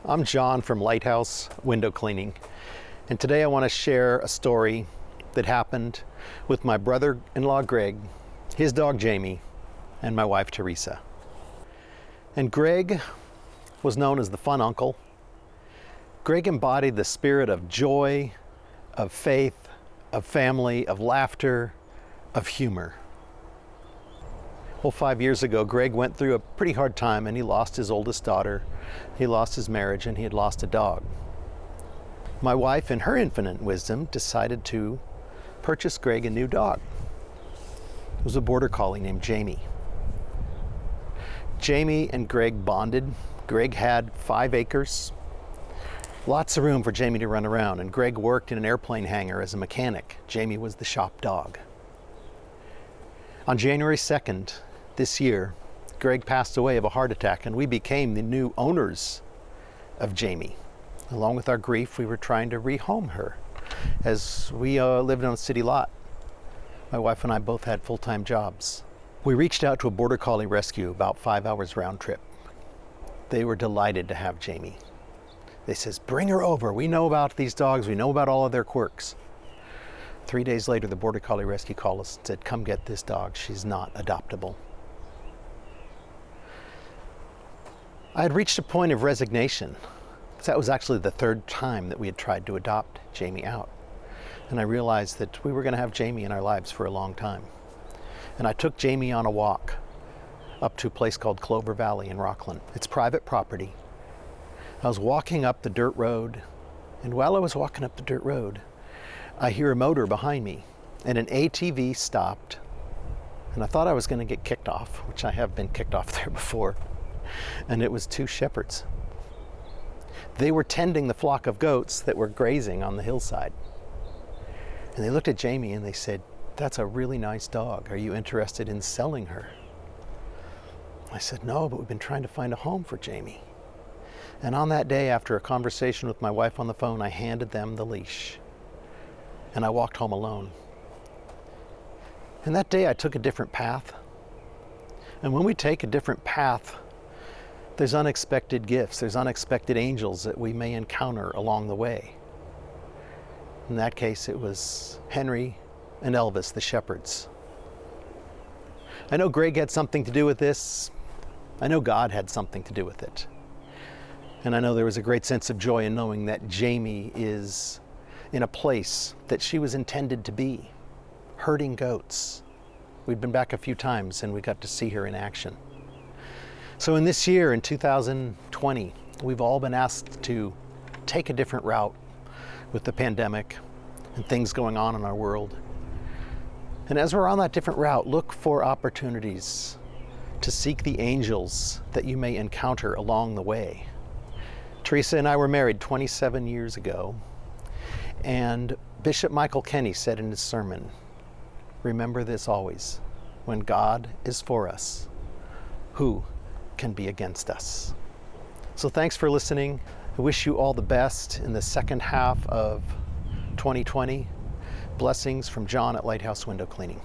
I'm John from Lighthouse Window Cleaning, and today I want to share a story that happened with my brother-in-law Greg, his dog Jaime, and my wife Teresa. And Greg was known as the fun uncle. Greg embodied the spirit of joy, of faith, of family, of laughter, of humor. Well, 5 years ago, Greg went through a pretty hard time and he lost his oldest daughter, he lost his marriage, and he had lost a dog. My wife, in her infinite wisdom, decided to purchase Greg a new dog. It was a border collie named Jaime. Jaime and Greg bonded. Greg had 5 acres, lots of room for Jaime to run around, and Greg worked in an airplane hangar as a mechanic. Jaime was the shop dog. On January 2nd, this year, Greg passed away of a heart attack, and we became the new owners of Jaime. Along with our grief, we were trying to rehome her, as we lived on a city lot. My wife and I both had full-time jobs. We reached out to a border collie rescue, about 5 hours round trip. They were delighted to have Jaime. They says, "Bring her over. We know about these dogs. We know about all of their quirks." 3 days later, the border collie rescue called us and said, "Come get this dog. She's not adoptable." I had reached a point of resignation. That was actually the 3rd time that we had tried to adopt Jaime out. And I realized that we were going to have Jaime in our lives for a long time. And I took Jaime on a walk up to a place called Clover Valley in Rockland. It's private property. I was walking up the dirt road, and while I was walking up the dirt road, I hear a motor behind me, and an ATV stopped, and I thought I was going to get kicked off, which I have been kicked off there before, and it was 2 shepherds. They were tending the flock of goats that were grazing on the hillside. And they looked at Jaime and they said, "That's a really nice dog. Are you interested in selling her?" I said, "No, but we've been trying to find a home for Jaime." And on that day, after a conversation with my wife on the phone, I handed them the leash. And I walked home alone. And that day I took a different path. And when we take a different path, there's unexpected gifts, there's unexpected angels that we may encounter along the way. In that case, it was Henry and Elvis, the shepherds. I know Greg had something to do with this. I know God had something to do with it. And I know there was a great sense of joy in knowing that Jaime is in a place that she was intended to be, herding goats. We'd been back a few times and we got to see her in action. So in this year, in 2020, we've all been asked to take a different route with the pandemic and things going on in our world. And as we're on that different route, look for opportunities to seek the angels that you may encounter along the way. Teresa and I were married 27 years ago, and Bishop Michael Kenny said in his sermon, "Remember this always, when God is for us, who can be against us?" So thanks for listening. I wish you all the best in the second half of 2020. Blessings from John at Lighthouse Window Cleaning.